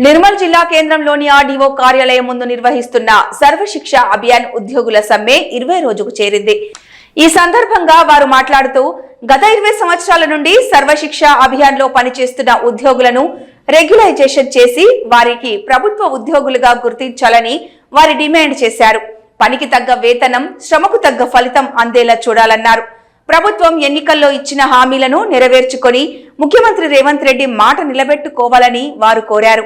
నిర్మల్ జిల్లా కేంద్రంలోని ఆర్డీఓ కార్యాలయం ముందు నిర్వహిస్తున్న సర్వశిక్ష అభియాన్ ఉద్యోగుల సమ్మె 20 రోజుకు చేరింది. ఈ సందర్భంగా వారు మాట్లాడుతూ గత 20 సంవత్సరాల నుండి సర్వశిక్ష అభియాన్ లో పనిచేస్తున్న ఉద్యోగులను రెగ్యులైజేషన్ చేసి వారికి ప్రభుత్వ ఉద్యోగులుగా గుర్తించాలని వారి డిమాండ్ చేశారు. పనికి తగ్గ వేతనం, శ్రమకు తగ్గ ఫలితం అందేలా చూడాలన్నారు. ప్రభుత్వం ఎన్నికల్లో ఇచ్చిన హామీలను నెరవేర్చుకొని ముఖ్యమంత్రి రేవంత్ రెడ్డి మాట నిలబెట్టుకోవాలని వారు కోరారు.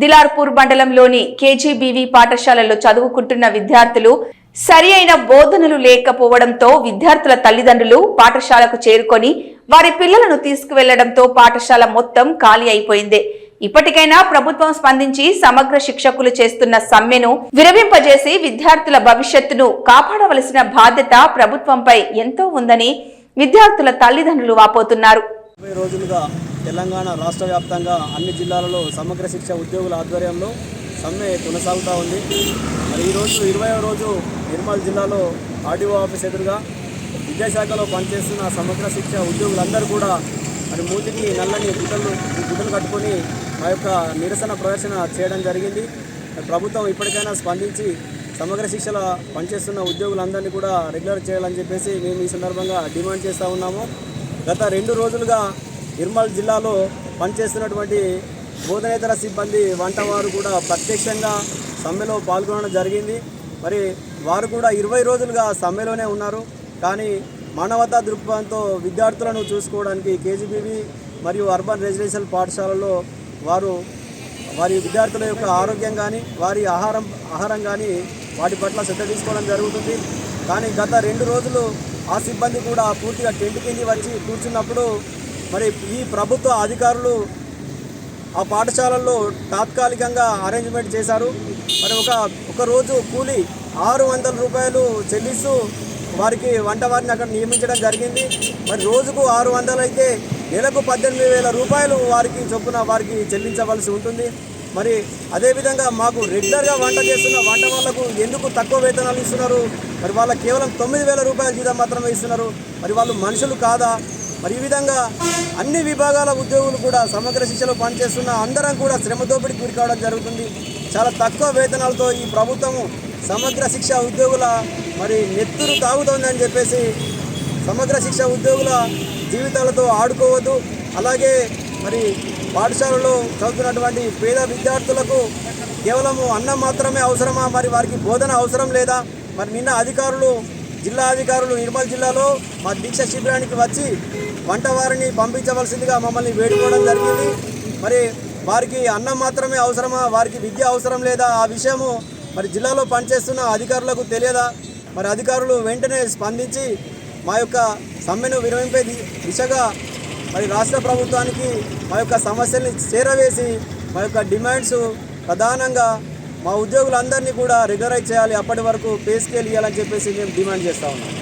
దిలార్పూర్ మండలంలోని కేజీబీవీ పాఠశాలలో చదువుకుంటున్న విద్యార్థులు సరి అయిన బోధనలు లేకపోవడంతో విద్యార్థుల తల్లిదండ్రులు పాఠశాలకు చేరుకొని వారి పిల్లలను తీసుకువెళ్లడంతో పాఠశాల మొత్తం ఖాళీ అయిపోయింది. ఇప్పటికైనా ప్రభుత్వం స్పందించి సమగ్ర శిక్షకులు చేస్తున్న సమ్మెను విరమింపజేసి విద్యార్థుల భవిష్యత్తును కాపాడవలసిన బాధ్యత ప్రభుత్వంపై ఎంతో ఉందని విద్యార్థుల తల్లిదండ్రులు వాపోతున్నారు. 20 రోజులుగా తెలంగాణ రాష్ట్ర వ్యాప్తంగా అన్ని జిల్లాలలో సమగ్ర శిక్ష ఉద్యోగుల ఆధ్వర్యంలో సమ్మె కొనసాగుతూ ఉంది. మరి ఈరోజు 20వ రోజు నిర్మల్ జిల్లాలో ఆర్డీఓ ఆఫీస్ ఎదురుగా విద్యాశాఖలో పనిచేస్తున్న సమగ్ర శిక్ష ఉద్యోగులందరూ కూడా మరి మూతికి నల్లని గుడ్డలు కట్టుకొని ఆ యొక్క నిరసన ప్రదర్శన చేయడం జరిగింది. ప్రభుత్వం ఇప్పటికైనా స్పందించి సమగ్ర శిక్షలో పనిచేస్తున్న ఉద్యోగులందరినీ కూడా రెగ్యులర్ చేయాలని చెప్పేసి మేము ఈ సందర్భంగా డిమాండ్ చేస్తూ ఉన్నాము. గత 2 రోజులుగా నిర్మల్ జిల్లాలో పనిచేస్తున్నటువంటి బోధనేతర సిబ్బంది వంటవారు కూడా ప్రత్యక్షంగా సమ్మెలో పాల్గొనడం జరిగింది. మరి వారు కూడా 20 రోజులుగా సమ్మెలోనే ఉన్నారు. కానీ మానవతా దృక్పథంతో విద్యార్థులను చూసుకోవడానికి కేజీబీవీ మరియు అర్బన్ రెసిడెన్షియల్ పాఠశాలలో వారి విద్యార్థుల యొక్క ఆరోగ్యం కానీ వారి ఆహారం కానీ వాటి పట్ల శ్రద్ధ తీసుకోవడం జరుగుతుంది. కానీ గత 2 రోజులు ఆ సిబ్బంది కూడా పూర్తిగా టెంట్ కింద వచ్చి కూర్చున్నప్పుడు మరి ఈ ప్రభుత్వ అధికారులు ఆ పాఠశాలల్లో తాత్కాలికంగా అరేంజ్మెంట్ చేశారు. మరి ఒక రోజు కూలి 600 రూపాయలు చెల్లిస్తూ వారికి వంటవారిని అక్కడ నియమించడం జరిగింది. మరి రోజుకు 600 అయితే నెలకు 18,000 రూపాయలు వారికి చొప్పున వారికి చెల్లించవలసి ఉంటుంది. మరి అదేవిధంగా మాకు రెగ్యులర్గా వంట చేస్తున్న వంట వాళ్లకు ఎందుకు తక్కువ వేతనాలు ఇస్తున్నారు? మరి వాళ్ళకి కేవలం 9,000 రూపాయల జీతం మాత్రమే ఇస్తున్నారు. మరి వాళ్ళు మనుషులు కాదా? మరి ఈ విధంగా అన్ని విభాగాల ఉద్యోగులు కూడా సమగ్ర శిక్షలో పనిచేస్తున్న అందరం కూడా శ్రమ దోపిడీకి గురి కావడం జరుగుతుంది. చాలా తక్కువ వేతనాలతో ఈ ప్రభుత్వము సమగ్ర శిక్ష ఉద్యోగుల మరి నెత్తురు తాగుతోందని చెప్పేసి సమగ్ర శిక్ష ఉద్యోగుల జీవితాలతో ఆడుకోవద్దు. అలాగే మరి పాఠశాలలో చదువుతున్నటువంటి పేద విద్యార్థులకు కేవలము అన్నం మాత్రమే అవసరమా? మరి వారికి బోధన అవసరం లేదా? మరి నిన్న జిల్లా అధికారులు నిర్మల్ జిల్లాలో మా దీక్ష శిబిరానికి వచ్చి వంటవారిని పంపించవలసిందిగా మమ్మల్ని వేడుకోవడం జరిగింది. మరి వారికి అన్నం మాత్రమే అవసరమా? వారికి విద్య అవసరం లేదా? ఆ విషయము మరి జిల్లాలో పనిచేస్తున్న అధికారులకు తెలియదా? మరి అధికారులు వెంటనే స్పందించి మా యొక్క సమ్మెను విరమింపే దిశగా మరి రాష్ట్ర ప్రభుత్వానికి మా యొక్క సమస్యల్ని చేరవేసి మా యొక్క డిమాండ్స్ ప్రధానంగా మా ఉద్యోగులందరినీ కూడా రెగ్యులరైజ్ చేయాలి. అప్పటి వరకు పే స్కేల్ ఇవ్వాలని చెప్పేసి మేము డిమాండ్ చేస్తూ ఉన్నాం.